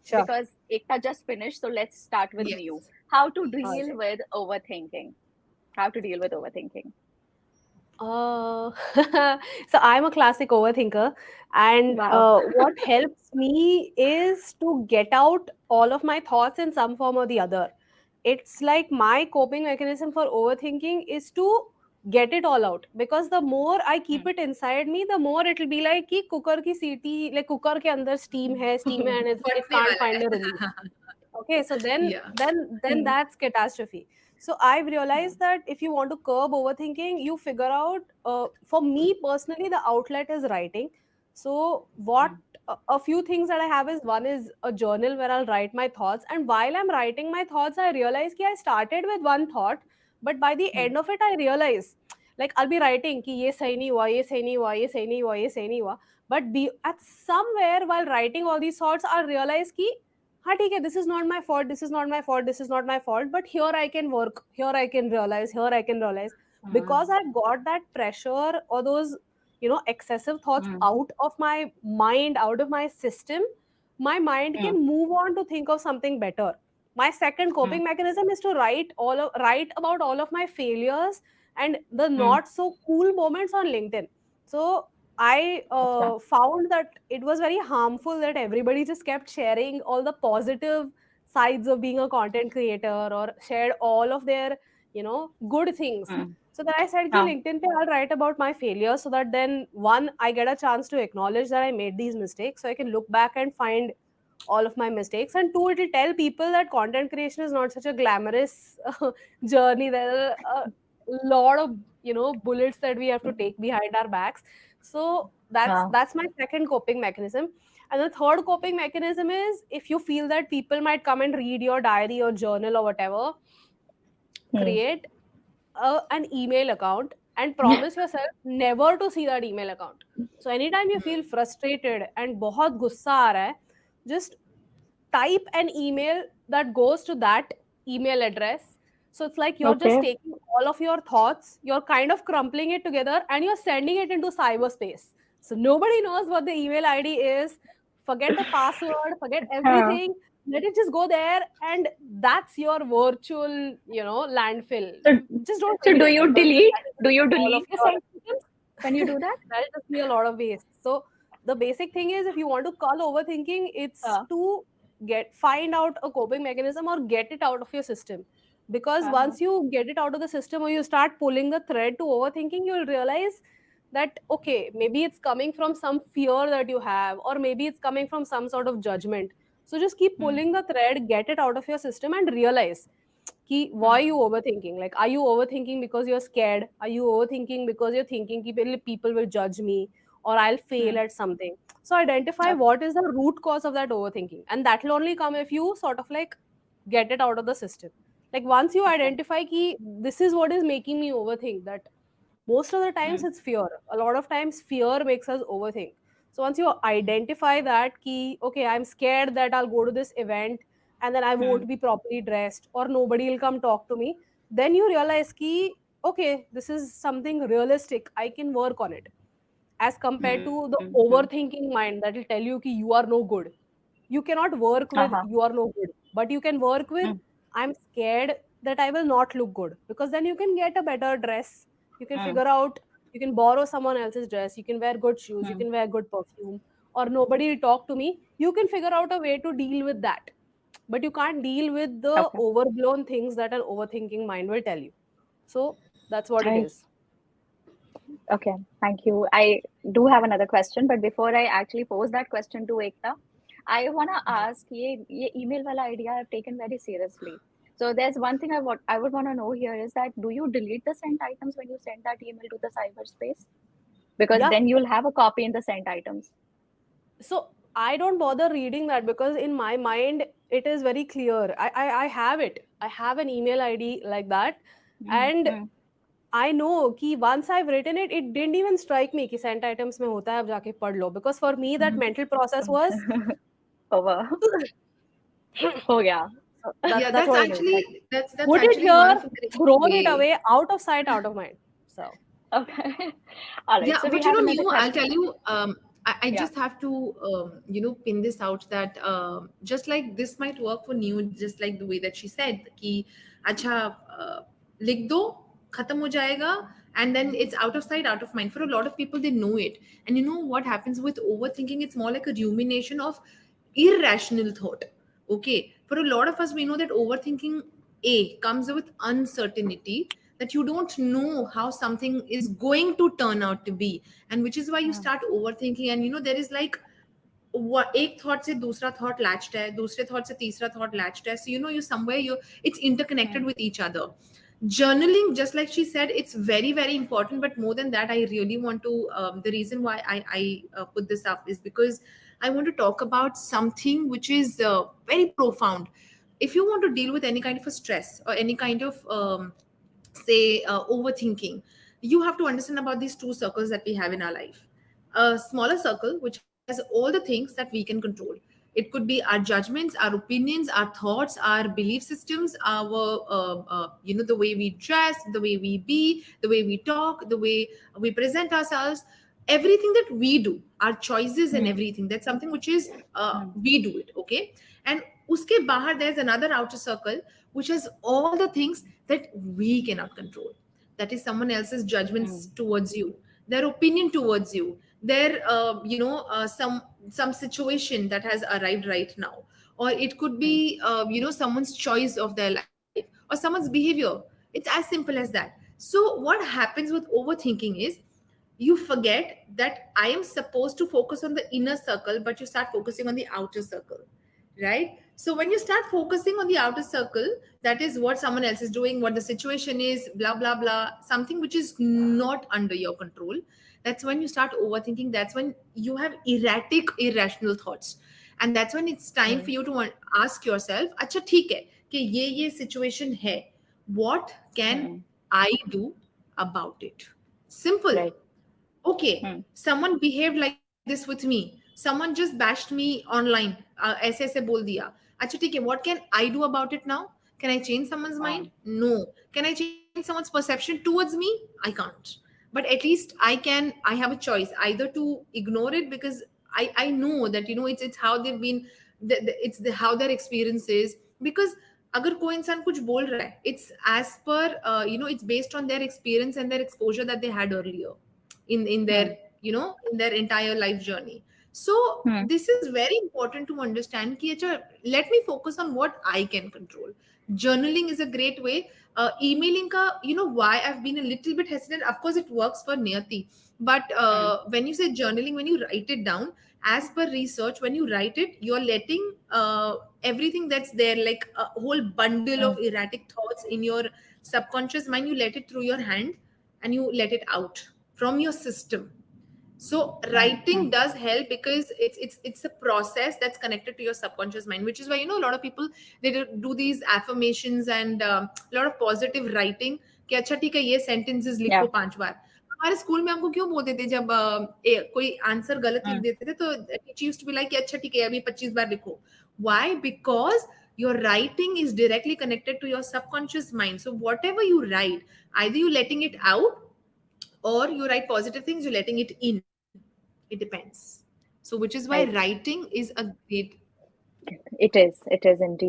Sure. because Ekta just finished, so let's start with you. Yes. How to All deal right. with overthinking? How to deal with overthinking? Uh, so I'm a classic overthinker, and Wow. what helps me is to get out all of my thoughts in some form or the other. It's like my coping mechanism for overthinking is to get it all out, because the more I keep Hmm. it inside me, the more it'll be like कि cooker की सीटी, like cooker के अंदर steam है and it फटने can't वाला find a है. release. Okay, so then Yeah. then then Hmm. that's catastrophe. So I've Hmm. realized that if you want to curb overthinking, you figure out, for me personally, the outlet is writing. So what, Hmm. a few things that I have is, one is a journal where I'll write my thoughts, and while I'm writing my thoughts, I realize that I started with one thought, but by the Hmm. end of it I realize, like, I'll be writing कि ये सही नहीं हुआ, ये सही नहीं हुआ, ये सही नहीं हुआ, ये सही नहीं हुआ, but be at somewhere while writing all these thoughts, I'll realize कि हाँ ठीक है, this is not my fault, this is not my fault, this is not my fault, but here I can work, here I can realize, here I can realize, because Hmm. I've got that pressure or those, excessive thoughts Hmm. out of my mind, out of my system, my mind Hmm. can move on to think of something better. My second Hmm. coping mechanism is to write about all of my failures and the Hmm. not so cool moments on LinkedIn. So I Acha. found that it was very harmful that everybody just kept sharing all the positive sides of being a content creator, or shared all of their, good things. Hmm. So then I said, ki Huh. LinkedIn pe I'll write about my failures, so that then, one, I get a chance to acknowledge that I made these mistakes, so I can look back and find all of my mistakes, and two, it'll tell people that content creation is not such a glamorous journey. There are a lot of, bullets that we have to take behind our backs. So that's Huh. that's my second coping mechanism. And the third coping mechanism is, if you feel that people might come and read your diary or journal or whatever, Hmm. create an email account and promise yourself never to see that email account. So anytime you feel frustrated and बहुत गुस्सा आ रहा है, just type an email that goes to that email address. So it's like you're just Okay. taking all of your thoughts, you're kind of crumpling it together, and you're sending it into cyberspace. So nobody knows what the email ID is. Forget the password, forget Huh. everything. Let it just go there, and that's your virtual, landfill. So, Just don't so read do it, you because delete? that is Do you all of delete the your, sent items when you do that? that'll just be a lot of waste. So the basic thing is, if you want to cull overthinking, it's Uh, to find out a coping mechanism or get it out of your system. Because uh-huh. once you get it out of the system, or you start pulling the thread to overthinking, you'll realize that, okay, maybe it's coming from some fear that you have, or maybe it's coming from some sort of judgment. So just keep Hmm. pulling the thread, get it out of your system, and realize कि why are Hmm. you overthinking? Like, are you overthinking because you're scared? Are you overthinking because you're thinking कि people will judge me, or I'll fail Hmm. at something? So identify Okay. what is the root cause of that overthinking, and that will only come if you sort of like get it out of the system. Like, once you Okay. identify कि this is what is making me overthink, that most of the times Hmm. it's fear. A lot of times fear makes us overthink. So once you Hmm. identify that key, okay, I'm scared that I'll go to this event and then I Hmm. won't be properly dressed, or nobody will come talk to me, then you realize key, okay, this is something realistic, I can work on it, as compared Hmm. to the Hmm. overthinking mind that will tell you ki you are no good. You cannot work with Uh-huh. you are no good, but you can work with, Hmm. I'm scared that I will not look good, because then you can get a better dress, you can Hmm. figure out, you can borrow someone else's dress, you can wear good shoes, you Hmm. can wear good perfume, or nobody will talk to me, you can figure out a way to deal with that. But you can't deal with the Okay. overblown things that an overthinking mind will tell you. So that's what it I is. Okay, thank you. I do have another question, but before I actually pose that question to Ekta, I wanna ask, ये email वाला idea I've taken very seriously. So there's one thing I would wanna know here is that do you delete the sent items when you send that email to the cyberspace? Because Yeah. then you'll have a copy in the sent items. So I don't bother reading that, because in my mind it is very clear. I have it. I have an email ID like that, Mm, and mm. I know कि once I've written it, it didn't even strike me कि sent items में होता है, अब जाके पढ़ लो. Because for me that mental process was Over. हो गया. so Yeah, that's that's what it is. Like, actually that's put it actually one here, of a great thrown it way. away, out of sight, out of mind. So Okay. All right. Yeah, So we but you have know, another New, I'll question. tell you, I Yeah. just have to, pin this out that just like this might work for new, just like the way that she said, कि अच्छा लिख दो, खत्म हो जाएगा, and then it's out of sight, out of mind. For a lot of people, they know it, and you know what happens with overthinking? It's more like a rumination of irrational thought. Okay, for a lot of us, we know that overthinking comes with uncertainty, that you don't know how something is going to turn out to be, and which is why you Mm, start overthinking. And there is like एक thought से दूसरा thought latched है, दूसरे thought से तीसरा thought latched है, सो you somewhere you it's interconnected mm, with each other. Journaling, just like she said, it's very very important, but more than that, I really want to, the reason why I put this up is because I want to talk about something which is very profound. If you want to deal with any kind of a stress or any kind of say overthinking, you have to understand about these two circles that we have in our life. A smaller circle which has all the things that we can control. It could be our judgments, our opinions, our thoughts, our belief systems, our the way we dress, the way we be, the way we talk, the way we present ourselves, everything that we do, our choices and mm, everything. That's something which is mm, we do it, okay? And uske bahar, there's another outer circle which has all the things that we cannot control. That is someone else's judgments mm, towards you, their opinion towards you, their some situation that has arrived right now, or it could mm, be someone's choice of their life or someone's behavior. It's as simple as that. So what happens with overthinking is you forget that I am supposed to focus on the inner circle, but you start focusing on the outer circle, right? So when you start focusing on the outer circle, that is what someone else is doing, what the situation is, blah blah blah, something which is not under your control. That's when you start overthinking. That's when you have erratic, irrational thoughts, and that's when it's time mm, for you to ask yourself, अच्छा ठीक है कि ये situation है, what can mm. I do about it? Simple. Right. Okay, Mm, someone behaved like this with me, someone just bashed me online, ऐसे ऐसे बोल दिया, अच्छा ठीक है, what can I do about it now? Can I change someone's mind? um, No. Can I change someone's perception towards me? I can't. But at least I have a choice either to ignore it, because I know that it's how they've been, it's how their experience is. Because अगर कोई इंसान कुछ बोल रहा है, it's as per it's based on their experience and their exposure that they had earlier in their mm, in their entire life journey. So mm, this is very important to understand कि अच्छा, let me focus on what I can control. Journaling is a great way. Emailing ka, why I've been a little bit hesitant, of course it works for Niyati, but mm, when you say journaling, when you write it down, as per research, when you write it, you're letting everything that's there, like a whole bundle of mm, erratic thoughts in your subconscious mind, you let it through your hand and you let it out from your system. So mm, writing mm. does help because it's a process that's connected to your subconscious mind, which is why a lot of people, they do these affirmations and a lot of positive writing कि अच्छा ठीक है, ये sentences लिखो Yeah. 5 बार. हमारे school में हमको क्यों बोलते थे, जब कोई आंसर गलत लिख Mm, देते थे तो teacher used to be like कि अच्छा ठीक है, अभी 25 बार लिखो. Why? Because your writing is directly connected to your subconscious mind. So whatever you write, either you letting it out or you write positive things, you're letting it in. It depends. So which is why right. writing is a great. It is. It is indeed.